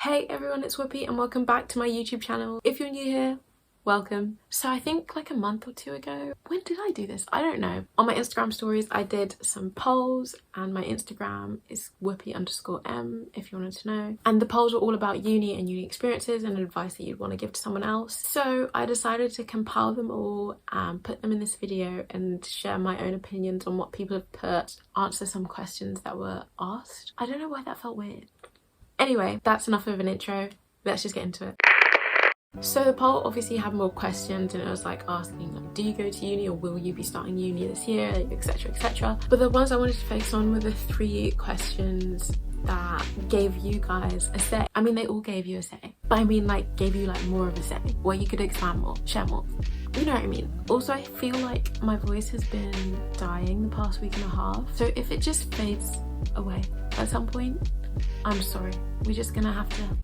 Hey everyone, it's Whoopi and welcome back to my YouTube channel. If you're new here, welcome. So I think like a month or two ago, when did I do this? I don't know. On my Instagram stories, I did some polls and my Instagram is Whoopi_M if you wanted to know. And the polls were all about uni and uni experiences and advice that you'd want to give to someone else. So I decided to compile them all and put them in this video and share my own opinions on what people have put, answer some questions that were asked. I don't know why that felt weird. Anyway, that's enough of an intro. Let's just get into it. So the poll obviously had more questions and it was like asking like, do you go to uni or will you be starting uni this year, etc, etc. But the ones I wanted to focus on were the 3 questions that gave you guys a say. I mean, they all gave you a say, but I mean like gave you like more of a say where you could expand more, share more. You know what I mean? Also, I feel like my voice has been dying the past week and a half. So if it just fades away at some point, I'm sorry. We're just gonna have to,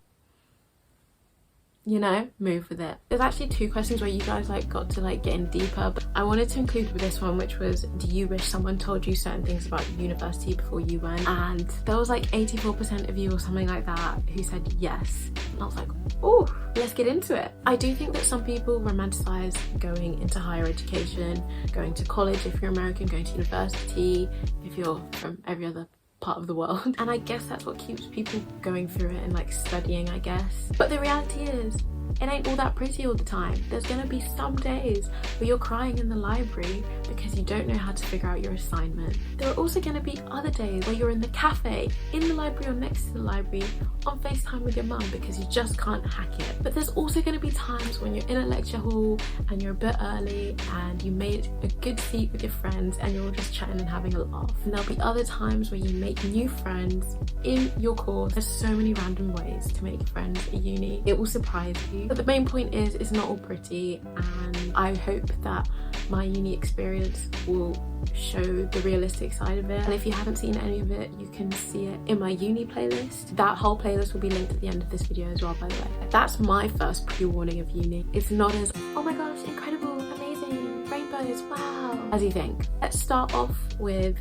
you know, move with it. There's actually 2 questions where you guys like got to like get in deeper, but I wanted to include with this one, which was, do you wish someone told you certain things about university before you went? And there was like 84% of you or something like that who said yes. And I was like, oh, let's get into it. I do think that some people romanticize going into higher education, going to college if you're American, going to university if you're from every other part of the world, and I guess that's what keeps people going through it and like studying, I guess. But the reality is, it ain't all that pretty all the time. There's gonna be some days where you're crying in the library because you don't know how to figure out your assignment. There are also gonna be other days where you're in the cafe, in the library or next to the library, on FaceTime with your mum because you just can't hack it. But there's also gonna be times when you're in a lecture hall and you're a bit early and you made a good seat with your friends and you're all just chatting and having a laugh. And there'll be other times where you make new friends in your course. There's so many random ways to make friends at uni. It will surprise you. But the main point is, it's not all pretty, and I hope that my uni experience will show the realistic side of it. And if you haven't seen any of it, you can see it in my uni playlist. That whole playlist will be linked at the end of this video as well, by the way. That's my first pre-warning of uni. It's not as, oh my gosh, incredible, amazing, rainbows, wow, as you think. Let's start off with,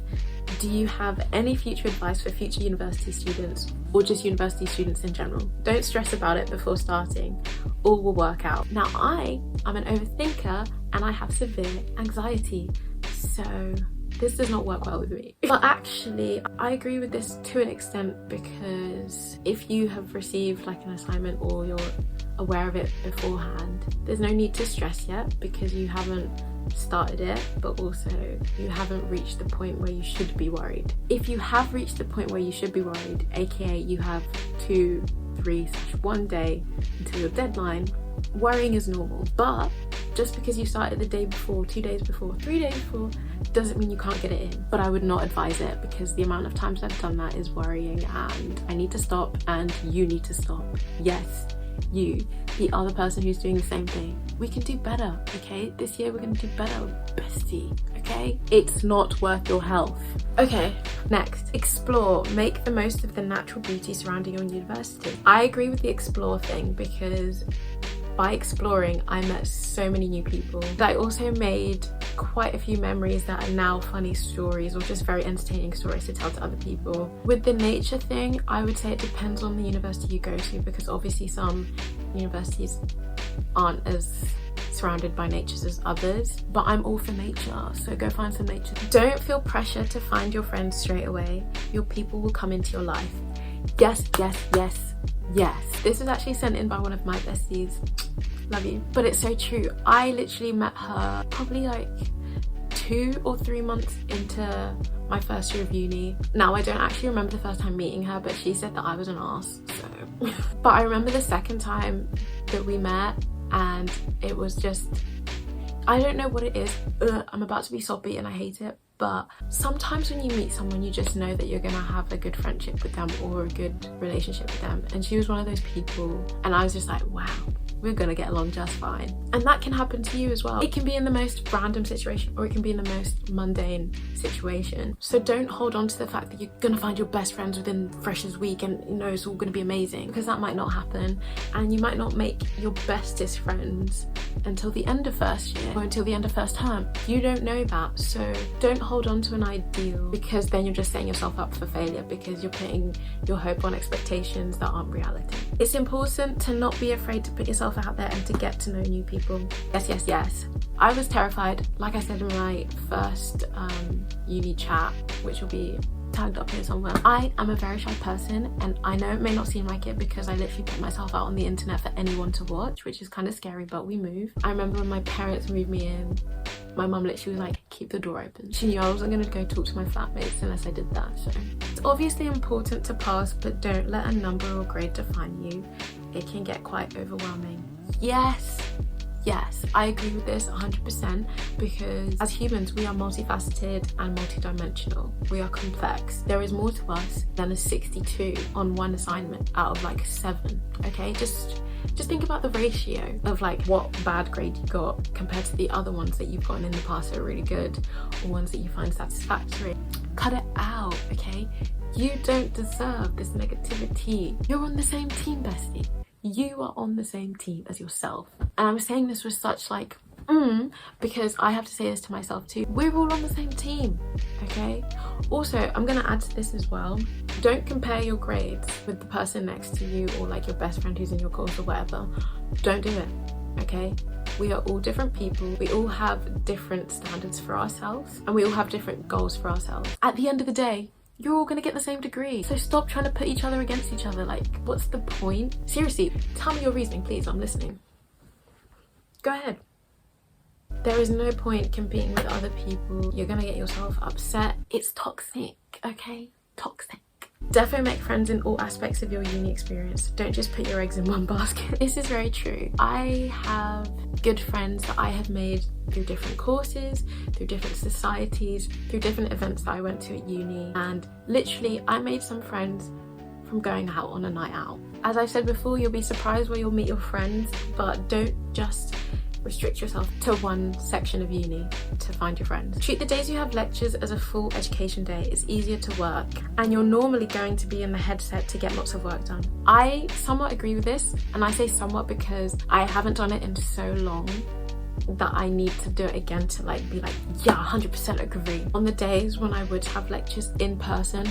do you have any future advice for future university students or just university students in general? Don't stress about it before starting. All will work out. Now, I'm an overthinker and I have severe anxiety, so this does not work well with me. But actually, I agree with this to an extent, because if you have received like an assignment or you're aware of it beforehand, there's no need to stress yet because you haven't started it, but also you haven't reached the point where you should be worried. If you have reached the point where you should be worried, aka you have 2, 3/1 day until your deadline, worrying is normal. But just because you started the day before, 2 days before, 3 days before, doesn't mean you can't get it in. But I would not advise it, because the amount of times I've done that is worrying, and I need to stop and you need to stop. Yes, you, the other person who's doing the same thing. We can do better, okay? This year we're gonna do better, bestie, okay? It's not worth your health. Okay, next, explore. Make the most of the natural beauty surrounding your university. I agree with the explore thing, because by exploring, I met so many new people. I also made quite a few memories that are now funny stories or just very entertaining stories to tell to other people. With the nature thing, I would say it depends on the university you go to, because obviously some universities aren't as surrounded by nature as others, but I'm all for nature, so go find some nature. Don't feel pressure to find your friends straight away. Your people will come into your life. Yes, yes, yes, yes. This was actually sent in by one of my besties. Love you. But it's so true. I literally met her probably like 2 or 3 months into my first year of uni. Now, I don't actually remember the first time meeting her, but she said that I was an arse, so. But I remember the second time that we met, and it was just, I don't know what it is. I'm about to be soppy and I hate it. But sometimes when you meet someone, you just know that you're gonna have a good friendship with them or a good relationship with them. And she was one of those people, and I was just like, wow, we're gonna get along just fine. And that can happen to you as well. It can be in the most random situation, or it can be in the most mundane situation. So don't hold on to the fact that you're gonna find your best friends within Freshers Week and you know it's all gonna be amazing, because that might not happen. And you might not make your bestest friends until the end of first year or until the end of first term. You don't know that. So don't hold on to an ideal, because then you're just setting yourself up for failure, because you're putting your hope on expectations that aren't reality. It's important to not be afraid to put yourself out there and to get to know new people. Yes. I was terrified, like I said in my first uni chat, which will be tagged up here somewhere. I am a very shy person, and I know it may not seem like it because I literally put myself out on the internet for anyone to watch, which is kind of scary, but we move. I remember when my parents moved me in, my mum literally was like, keep the door open. She knew I wasn't going to go talk to my flatmates unless I did that. So it's obviously important to pass, but don't let a number or grade define you. It can get quite overwhelming. Yes, I agree with this 100%, because as humans we are multifaceted and multidimensional. We are complex. There is more to us than a 62 on one assignment out of like 7. Okay, just think about the ratio of like what bad grade you got compared to the other ones that you've gotten in the past that are really good, or ones that you find satisfactory. Cut it out, okay? You don't deserve this negativity. You're on the same team, bestie. You are on the same team as yourself. And I'm saying this with such like, because I have to say this to myself too. We're all on the same team, okay? Also, I'm gonna add to this as well. Don't compare your grades with the person next to you, or like your best friend who's in your course or whatever. Don't do it, okay? We are all different people. We all have different standards for ourselves, and we all have different goals for ourselves. At the end of the day, you're all gonna get the same degree. So stop trying to put each other against each other. Like, what's the point? Seriously, tell me your reasoning, please. I'm listening. Go ahead. There is no point competing with other people. You're gonna get yourself upset. It's toxic, okay? Toxic. Definitely make friends in all aspects of your uni experience. Don't just put your eggs in one basket. This is very true. I have good friends that I have made through different courses, through different societies, through different events that I went to at uni, and literally I made some friends from going out on a night out. As I've said before, you'll be surprised where you'll meet your friends, but don't just restrict yourself to one section of uni to find your friends. Treat the days you have lectures as a full education day. It's easier to work, and you're normally going to be in the headset to get lots of work done. I somewhat agree with this, and I say somewhat because I haven't done it in so long that I need to do it again to like be like, yeah, 100% agree. On the days when I would have lectures in person,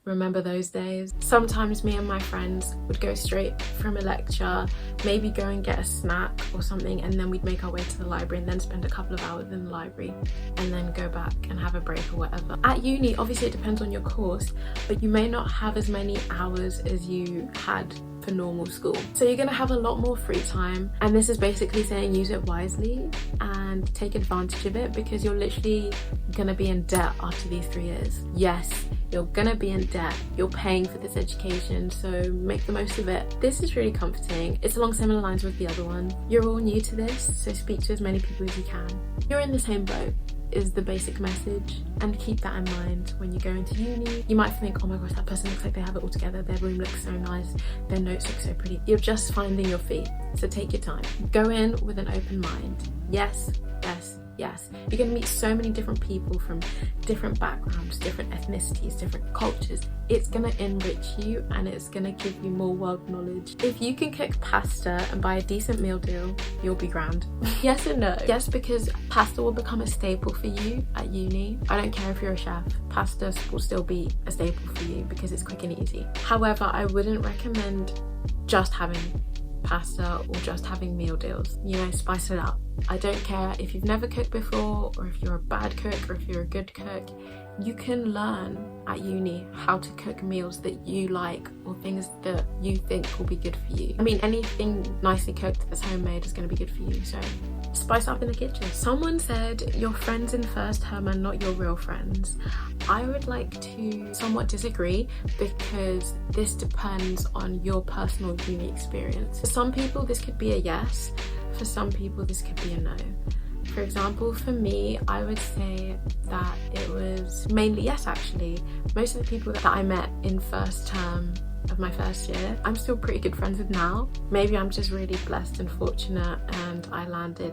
remember those days? Sometimes me and my friends would go straight from a lecture, maybe go and get a snack or something, and then we'd make our way to the library and then spend a couple of hours in the library and then go back and have a break or whatever. At uni, obviously it depends on your course, but you may not have as many hours as you had for normal school. So you're gonna have a lot more free time, and this is basically saying use it wisely and take advantage of it, because you're literally gonna be in debt after these 3 years. Yes, you're gonna be in debt. You're paying for this education, so make the most of it. This is really comforting. It's along similar lines with the other one. You're all new to this, so speak to as many people as you can. You're in the same boat is the basic message, and keep that in mind when you go into uni. You might think, oh my gosh, that person looks like they have it all together, their room looks so nice, their notes look so pretty. You're just finding your feet, so take your time. Go in with an open mind. Yes. You're gonna meet so many different people from different backgrounds, different ethnicities, different cultures. It's gonna enrich you, and it's gonna give you more world knowledge. If you can cook pasta and buy a decent meal deal, you'll be grand. Yes and no. Yes, because pasta will become a staple for you at uni. I don't care if you're a chef, pasta will still be a staple for you because it's quick and easy. However, I wouldn't recommend just having pasta or just having meal deals. You know, spice it up. I don't care if you've never cooked before, or if you're a bad cook, or if you're a good cook. You can learn at uni how to cook meals that you like, or things that you think will be good for you. I mean, anything nicely cooked that's homemade is going to be good for you, so spice up in the kitchen. Someone said your friends in first term are not your real friends. I would like to somewhat disagree, because this depends on your personal uni experience. For some people this could be a yes, for some people this could be a no. For example, for me, I would say that it was mainly yes, actually. Most of the people that I met in first term of my first year, I'm still pretty good friends with now. Maybe I'm just really blessed and fortunate and I landed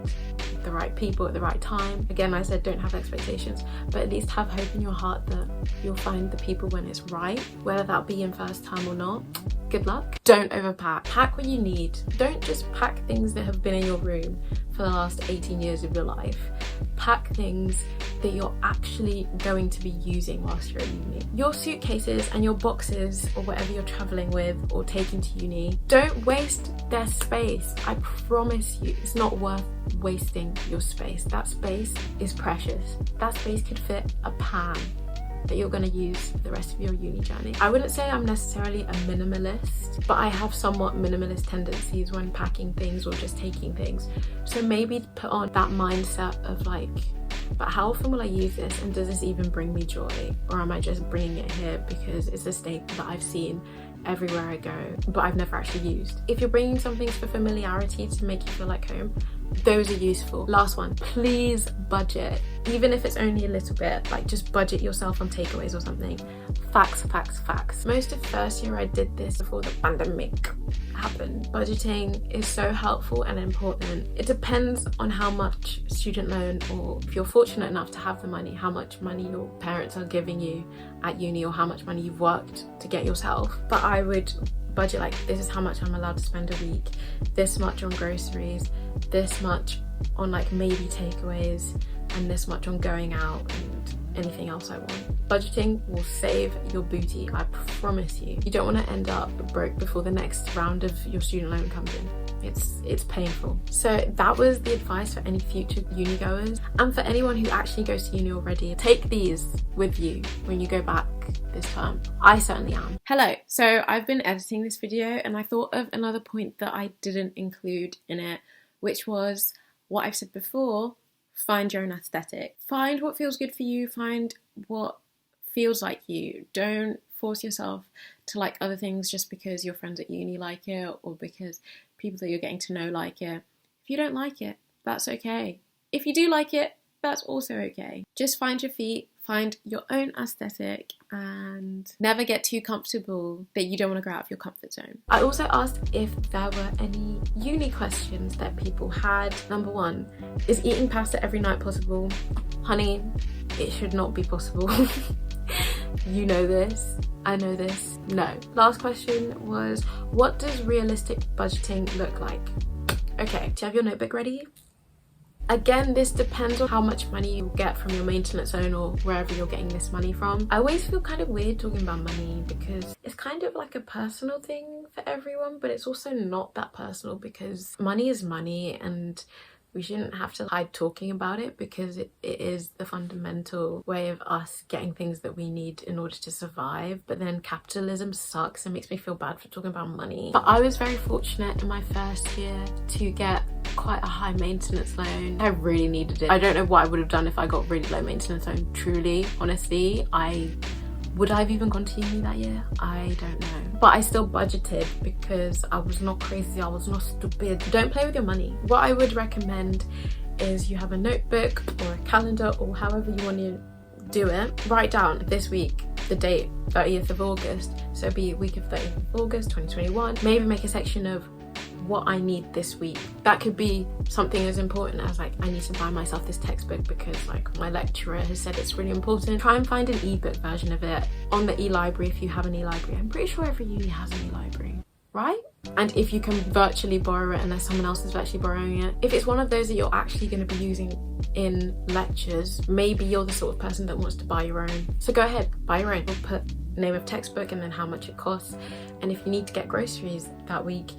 the right people at the right time. Again, I said don't have expectations, but at least have hope in your heart that you'll find the people when it's right, whether that be in first time or not. Good luck. Don't overpack. Pack what you need. Don't just pack things that have been in your room for the last 18 years of your life. Pack things that you're actually going to be using whilst you're at uni. Your suitcases and your boxes or whatever you're traveling with or taking to uni, don't waste their space. I promise you, it's not worth wasting your space. That space is precious. That space could fit a pan that you're going to use for the rest of your uni journey. I wouldn't say I'm necessarily a minimalist, but I have somewhat minimalist tendencies when packing things or just taking things. So maybe put on that mindset of like, but how often will I use this, and does this even bring me joy, or am I just bringing it here because it's a staple that I've seen everywhere I go but I've never actually used. If you're bringing some things for familiarity to make you feel like home, those are useful. Last one, please budget. Even if it's only a little bit, like just budget yourself on takeaways or something. Facts, facts, facts. Most of first year I did this before the pandemic happened. Budgeting is so helpful and important. It depends on how much student loan, or if you're fortunate enough to have the money, how much money your parents are giving you at uni or how much money you've worked to get yourself. But I would budget like, this is how much I'm allowed to spend a week, this much on groceries, this much on like maybe takeaways, and this much on going out and anything else I want. Budgeting will save your booty, I promise you. You don't want to end up broke before the next round of your student loan comes in. It's painful. So that was the advice for any future uni goers, and for anyone who actually goes to uni already. Take these with you when you go back this term. I certainly am. Hello, so I've been editing this video and I thought of another point that I didn't include in it, which was what I've said before: find your own aesthetic. Find what feels good for you, find what feels like you. Don't force yourself to like other things just because your friends at uni like it or because people that you're getting to know like it. If you don't like it, that's okay. If you do like it, that's also okay. Just find your feet, find your own aesthetic, and never get too comfortable that you don't want to go out of your comfort zone. I also asked if there were any uni questions that people had. Number one, is eating pasta every night possible? Honey, it should not be possible. You know this, I know this. No. Last question was, what does realistic budgeting look like? Okay, do you have your notebook ready? Again, this depends on how much money you get from your maintenance loan or wherever you're getting this money from. I always feel kind of weird talking about money because it's kind of like a personal thing for everyone, but it's also not that personal because money is money and we shouldn't have to hide talking about it because it is the fundamental way of us getting things that we need in order to survive. But then capitalism sucks and makes me feel bad for talking about money. But I was very fortunate in my first year to get quite a high maintenance loan. I really needed it. I don't know what I would have done if I got really low maintenance loan. Truly, honestly, would I have even gone to uni that year? I don't know. But I still budgeted because I was not crazy, I was not stupid. Don't play with your money. What I would recommend is you have a notebook or a calendar or however you want to do it. Write down this week, the date, 30th of August. So it'd be week of 30th of August, 2021. Maybe make a section of what I need this week. That could be something as important as like, I need to buy myself this textbook because like my lecturer has said it's really important. Try and find an ebook version of it on the e-library if you have an e-library. I'm pretty sure every uni has an e-library, right? And if you can virtually borrow it unless someone else is virtually borrowing it. If it's one of those that you're actually going to be using in lectures, maybe you're the sort of person that wants to buy your own. So go ahead, buy your own. We'll put name of textbook and then how much it costs. And if you need to get groceries that week,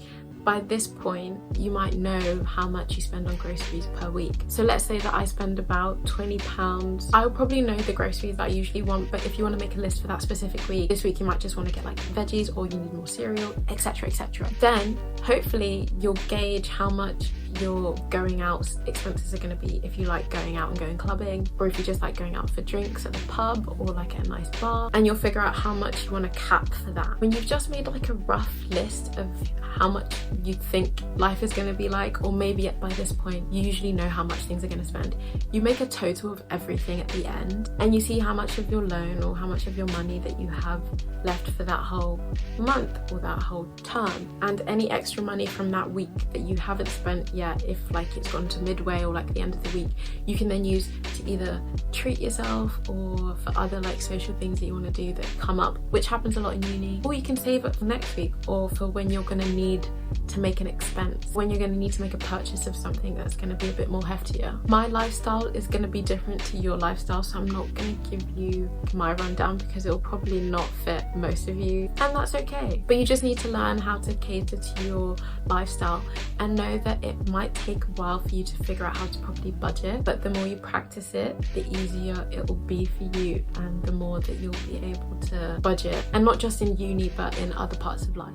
by this point, you might know how much you spend on groceries per week. So let's say that I spend about £20. I'll probably know the groceries that I usually want, but if you want to make a list for that specific week, this week you might just want to get like veggies or you need more cereal, etc, etc. Then hopefully you'll gauge how much your going out expenses are going to be if you like going out and going clubbing, or if you just like going out for drinks at the pub or like at a nice bar, and you'll figure out how much you want to cap for that. When you've just made like a rough list of how much you think life is going to be like, or maybe by this point you usually know how much things are going to spend, you make a total of everything at the end and you see how much of your loan or how much of your money that you have left for that whole month or that whole term, and any extra money from that week that you haven't spent yet, if like it's gone to midway or like the end of the week, you can then use to either treat yourself or for other like social things that you want to do that come up, which happens a lot in uni, or you can save it for next week or for when you're going to need to make an expense, when you're going to need to make a purchase of something that's going to be a bit more heftier. My lifestyle is going to be different to your lifestyle, so I'm not going to give you my rundown because it will probably not fit most of you, and that's okay. But you just need to learn how to cater to your lifestyle and know that it might take a while for you to figure out how to properly budget, but the more you practice it, the easier it will be for you, and the more that you'll be able to budget, and not just in uni but in other parts of life.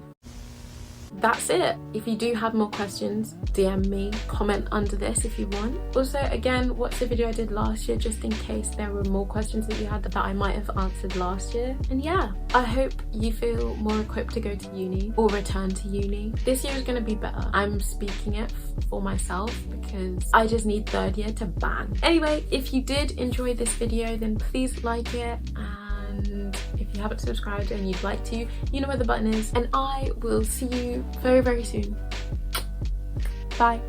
That's it. If you do have more questions, DM me, comment under this if you want. Also, again, watch the video I did last year just in case there were more questions that you had that I might have answered last year. And yeah, I hope you feel more equipped to go to uni or return to uni. This year is going to be better. I'm speaking it for myself because I just need third year to bang. Anyway, if you did enjoy this video, then please like it, and if you haven't subscribed and you'd like to, you know where the button is, and I will see you very, very soon. Bye.